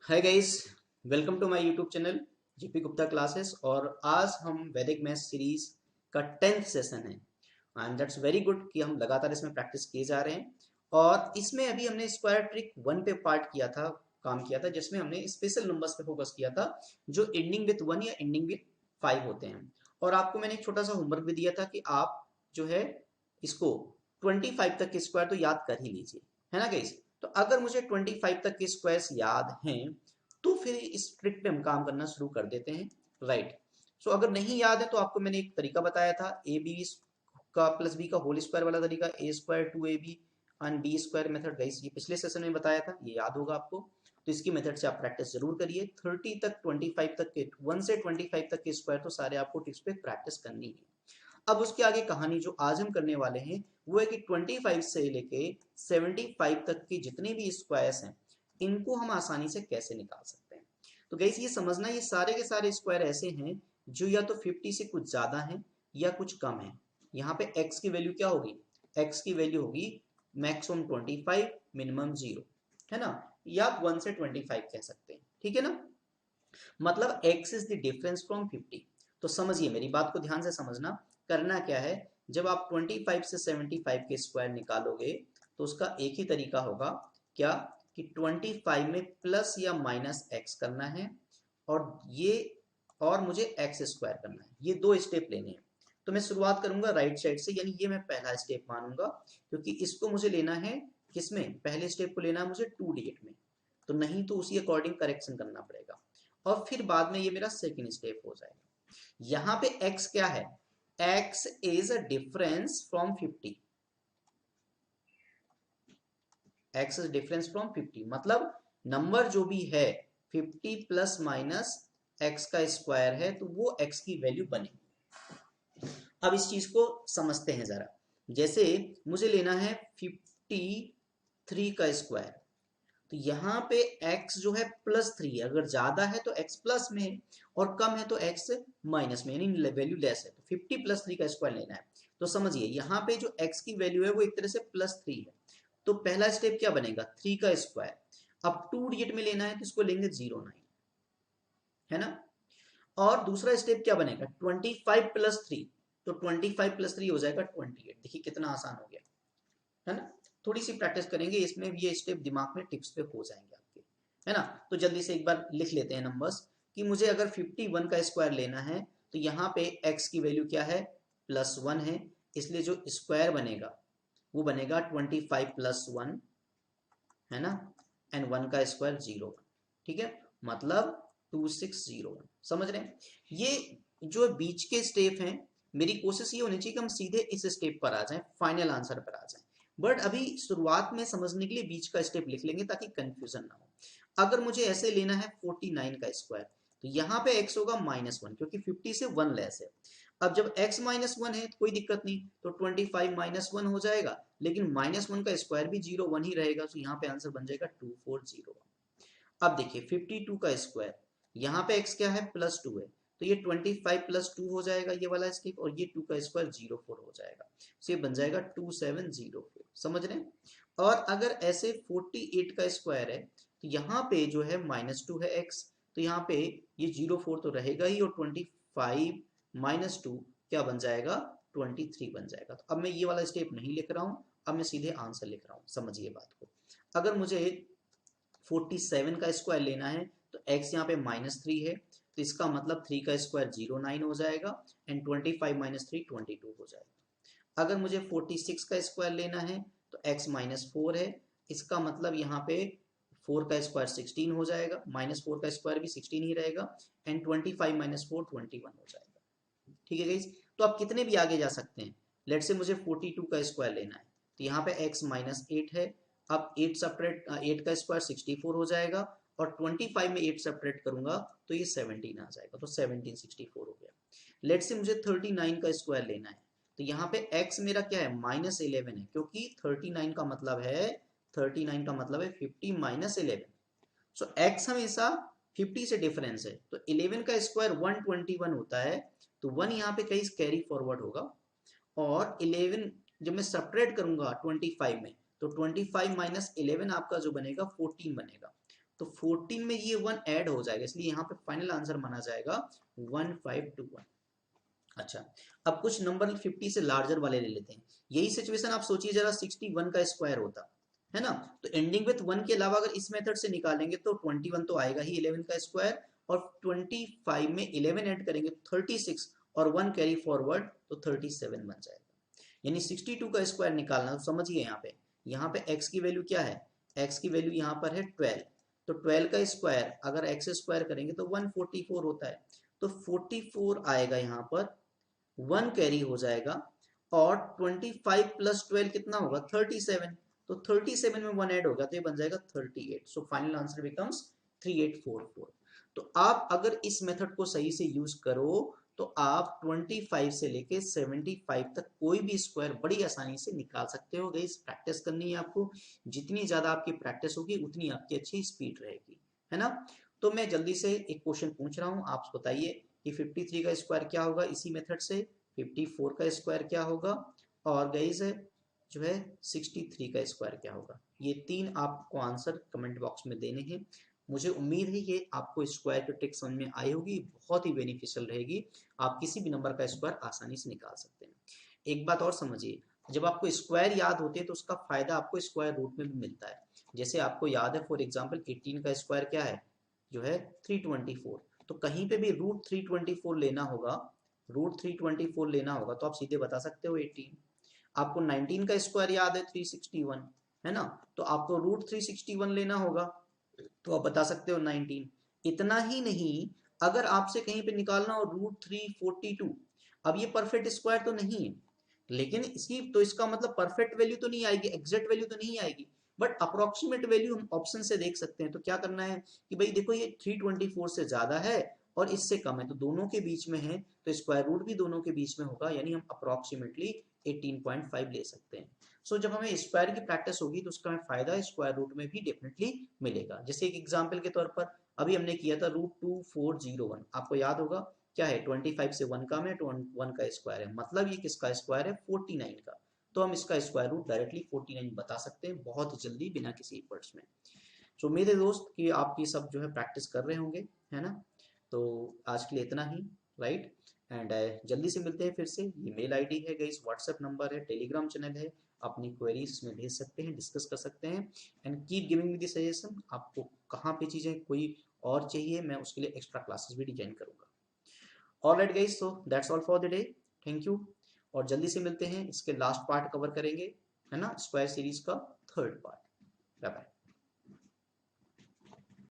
Hi guys, welcome to my YouTube channel GP Gupta classes. और आज हम वैदिक मैथ सीरीज का 10th सेशन है एंड दैट्स वेरी गुड कि हम लगातार इसमें प्रैक्टिस किए जा रहे हैं। और इसमें अभी हमने स्क्वायर ट्रिक 1 पे पार्ट किया था, काम किया था, जिसमें हमने स्पेशल नंबर्स पे फोकस किया था जो एंडिंग विथ 1 या एंडिंग विथ 5 होते हैं। और आपको मैंने एक छोटा सा होमवर्क भी दिया था कि आप जो है इसको 25 तक के स्क्वायर तो याद कर ही लीजिए, है ना गाइस। तो अगर मुझे 25 तक के स्क्वायर्स याद हैं तो फिर इस ट्रिक पे हम काम करना शुरू कर देते हैं, राइट। सो अगर नहीं याद है तो आपको मैंने एक तरीका बताया था, ए बी का प्लस बी का होल स्क्वायर वाला तरीका, A square two A B and B square method. Guys ये पिछले सेशन में बताया था, ये याद होगा आपको। तो इसकी मेथड से आप प्रैक्टिस जरूर करिए। 30 तक 25 तक के 1 से 25 तक के स्क्वायर तो सारे आपको ट्रिक्स पे प्रैक्टिस करनी है। अब उसके आगे कहानी जो आज हम करने वाले हैं वो है कि 25 से लेके 75 तक के जितने भी स्क्वायर्स हैं इनको हम आसानी से कैसे निकाल सकते हैं। तो गाइस ये समझना, ये सारे के सारे स्क्वायर ऐसे हैं जो या तो 50 से कुछ ज्यादा हैं या कुछ कम है। यहाँ पे x की वैल्यू क्या होगी? x की वैल्यू होगी मैक्सिमम 25, मिनिमम 0, है ना। या आप 1 से 25 कह सकते हैं, ठीक है ना। मतलब x is the difference from 50। तो समझिए, मेरी बात को ध्यान से समझना। करना क्या है, जब आप 25 से 75 के स्क्वायर निकालोगे तो उसका एक ही तरीका होगा, क्या कि 25 में प्लस या माइनस x करना है और ये और मुझे एक्स स्क्वायर करना है। ये दो स्टेप लेने हैं। तो मैं शुरुआत करूंगा राइट साइड से, यानी ये मैं पहला स्टेप मानूंगा क्योंकि इसको मुझे लेना है किसमें, पहले स्टेप को लेना है मुझे 2 डिजिट में। तो नहीं तो उसी अकॉर्डिंग करेक्शन करना पड़ेगा और फिर बाद में ये मेरा सेकेंड स्टेप हो जाएगा। यहां पे x क्या है? x is a difference from 50। x is difference from 50 मतलब नंबर जो भी है 50 प्लस माइनस x का स्क्वायर है तो वो x की वैल्यू बनेगी। अब इस चीज को समझते हैं जरा। जैसे मुझे लेना है 53 का स्क्वायर, तो यहाँ पे x जो है +3 है। अगर ज्यादा है तो x प्लस में है और कम है तो x माइनस में, यानी वैल्यू लेस है। तो 50 + 3 का स्क्वायर लेना है। तो समझिए यहाँ पे जो x की वैल्यू है वो एक तरह से +3 है। तो पहला स्टेप क्या बनेगा, 3 का स्क्वायर। अब 2 डिजिट में लेना है तो इसको लेंगे 09, है ना। और दूसरा स्टेप क्या बनेगा, 25 + 3। तो 25 + 3 हो जाएगा 28। देखिए कितना आसान हो गया, है ना। थोड़ी सी प्रैक्टिस करेंगे इसमें भी ये स्टेप दिमाग में टिप्स पे हो जाएंगे आपके, है ना। तो जल्दी से एक बार लिख लेते हैं नंबर्स कि मुझे अगर 51 का स्क्वायर लेना है तो यहाँ पे x की वैल्यू क्या है, +1 है। इसलिए जो स्क्वायर बनेगा वो बनेगा 25 + 1, है ना। एंड 1 का स्क्वायर 0, ठीक है। मतलब 2601। समझ रहे हैं? ये जो बीच के स्टेप हैं, मेरी कोशिश ये होनी चाहिए कि हम सीधे इस स्टेप पर आ जाएं, फाइनल आंसर पर आ जाएं। बट अभी शुरुआत में समझने के लिए बीच का स्टेप लिख लेंगे ताकि कंफ्यूजन ना हो। अगर मुझे ऐसे लेना है 49 का स्क्वायर तो यहाँ पे x होगा -1 क्योंकि 50 से 1 लेस है। अब जब x -1 है तो कोई दिक्कत नहीं, तो 25 -1 हो जाएगा, लेकिन -1 का स्क्वायर भी 01 ही रहेगा। तो यहाँ पे आंसर बन जाएगा 2401। अब देखिए 52 का स्क्वायर, यहाँ पे x क्या है, +2 है। तो ये 25 + 2 हो जाएगा ये वाला स्टेप, और ये 2 का स्क्वायर 04 हो जाएगा। तो ये बन जाएगा 2704। समझ रहे हैं? और अगर ऐसे 48 का स्क्वायर है तो यहाँ पे जो है -2 है x, तो यहाँ पे ये 04 तो रहेगा ही, और 25 - 2 क्या बन जाएगा, 23 बन जाएगा। तो अब मैं ये वाला स्टेप नहीं लिख रहा हूँ, अब मैं सीधे आंसर लिख रहा हूँ। समझिए बात को। अगर मुझे 47 का स्क्वायर लेना है तो x यहाँ पे -3 है, तो इसका मतलब 3 का स्क्वायर 09 हो जाएगा एंड 25 - 3 22 हो जाएगा। अगर मुझे 46 का स्क्वायर लेना है तो x -4 है, इसका मतलब यहाँ पे 4 का स्क्वायर 16 हो जाएगा, -4 का स्क्वायर भी 16 ही रहेगा एंड 25 - 4 21 हो जाएगा। ठीक है गाइस, तो आप कितने भी आगे जा सकते हैं। लेट से मुझे 42 का स्क्वायर लेना है तो यहाँ पे x -8 है। अब 8 सेपरेट, 8 का स्क्वायर 64 हो जाएगा, और 25 में 8 सेपरेट करूंगा तो ये 17 आ जाएगा, तो 1764 हो गया। लेट से मुझे 39 का स्क्वायर लेना है तो यहाँ पे x मेरा क्या है, -11 है, क्योंकि 39 का मतलब है 50 - 11। सो x हमेशा 50 से डिफरेंस है, तो 11 का स्क्वायर 121 होता है, तो 1 यहाँ पे कहीं कैरी फॉरवर्ड होगा। और 11 जब मैं सब्ट्रैक्ट करूंगा 25 में तो 25 - 11 आपका जो बनेगा 14 बनेगा। तो 14 में ये 1 ऐड हो जाएगा, इसलिए यहाँ पे फाइनल आंसर माना जाएगा 1521। अच्छा, अब कुछ नंबर 50 से लार्जर वाले ले लेते हैं। यही सिचुएशन आप सोचिए जरा, 61 का स्क्वायर होता है ना, तो एंडिंग विथ 1 के अलावा अगर इस मेथड से निकालेंगे तो 21 तो आएगा ही 11 का स्क्वायर, और 25 में 11 ऐड करेंगे 36, और 1 कैरी फॉरवर्ड तो 37 बन जाएगा। यानी 62 का स्क्वायर निकालना, तो समझिए यहाँ पे x की वैल्यू क्या है, x की वैल्यू यहाँ पर है 12, तो 12 का स्क्वायर अगर x स्क्वायर करेंगे तो 144 होता है, तो 44 आएगा यहाँ पर, 1 कैरी हो जाएगा, और 25 प्लस 12 कितना होगा 37, तो 37 में 1 ऐड होगा तो ये बन जाएगा 38। So final answer becomes 3844। तो आप अगर इस मेथड को सही से यूज करो तो आप 25 से लेके 75 तक कोई भी स्क्वायर बड़ी आसानी से निकाल सकते हो। गाइस प्रैक्टिस करनी है आपको, जितनी ज्यादा आपकी प्रैक्टिस होगी उतनी आपकी अच्छी स्पीड रहेगी, है ना। तो मैं जल्दी से एक क्वेश्चन पूछ रहा हूँ, आप बताइए कि 53 का स्क्वायर क्या होगा इसी मेथड से, 54 का स्क्वायर क्या होगा, और गाइस जो है 63 का स्क्वायर क्या होगा। ये तीन आपको आंसर कमेंट बॉक्स में देने हैं। मुझे उम्मीद है ये आपको स्क्वायर की ट्रिक समझ में आई होगी, बहुत ही बेनिफिशियल रहेगी, आप किसी भी नंबर का स्क्वायर आसानी से निकाल सकते हैं। एक बात और समझिए, जब आपको स्क्वायर याद होते हैं तो उसका फायदा आपको स्क्वायर रूट में भी मिलता है। जैसे आपको याद है फॉर एग्जाम्पल 18 का स्क्वायर क्या है, जो है 324, तो कहीं पे भी रूट 324 लेना होगा, रूट 324 लेना होगा तो आप सीधे बता सकते हो 18। आपको 19 का स्क्वायर याद है 361, है ना, तो आपको रूट 361 लेना होगा तो आप बता सकते हो 19। इतना ही नहीं, अगर आपसे कहीं पे निकालना हो रूट 342, अब ये परफेक्ट स्क्वायर तो नहीं है, लेकिन इसकी तो इसका मतलब परफेक्ट वैल्यू तो नहीं आएगी, एग्जैक्ट वैल्यू तो नहीं आएगी, बट अप्रोक्सीमेट वैल्यू हम ऑप्शन से देख सकते हैं। तो क्या करना है कि भाई देखो ये 324 से ज्यादा है और इससे कम है, तो दोनों के बीच में है, तो स्क्वायर रूट भी दोनों के बीच में होगा, यानी हम अप्रोक्सीमेटली 18.5 ले सकते हैं। सो जब हमें स्क्वायर की प्रैक्टिस होगी तो उसका हमें फायदा स्क्वायर रूट में भी डेफिनेटली मिलेगा। जैसे एक एग्जांपल के तौर पर अभी हमने किया था रूट 2401, आपको याद होगा क्या है, 25 से 1 कम है तो 1 का स्क्वायर है, मतलब ये किसका स्क्वायर है 49 का, तो हम इसका स्क्वायर रूट डायरेक्टली 49 बता सकते हैं बहुत जल्दी बिना किसी एफर्ट्स में। सो उम्मीद है दोस्त कि आप ये सब जो है प्रैक्टिस कर रहे होंगे, है ना। तो आज के लिए इतना ही, राइट, एंड जल्दी से मिलते हैं फिर से। ये मेल आईडी है गाइस, व्हाट्सएप नंबर है, टेलीग्राम चैनल है, अपनी क्वेरीज में भेज सकते हैं, डिस्कस कर सकते हैं, and keep giving me the suggestion, आपको कहाँ पे चीज़ें कोई और चाहिए मैं उसके लिए एक्स्ट्रा क्लासेस भी डिजाइन करूंगा। Alright guys, so that's all for the day, thank you, और जल्दी से मिलते हैं, इसके लास्ट पार्ट कवर करेंगे, है ना, स्क्वायर सीरीज का थर्ड पार्ट। Bye bye.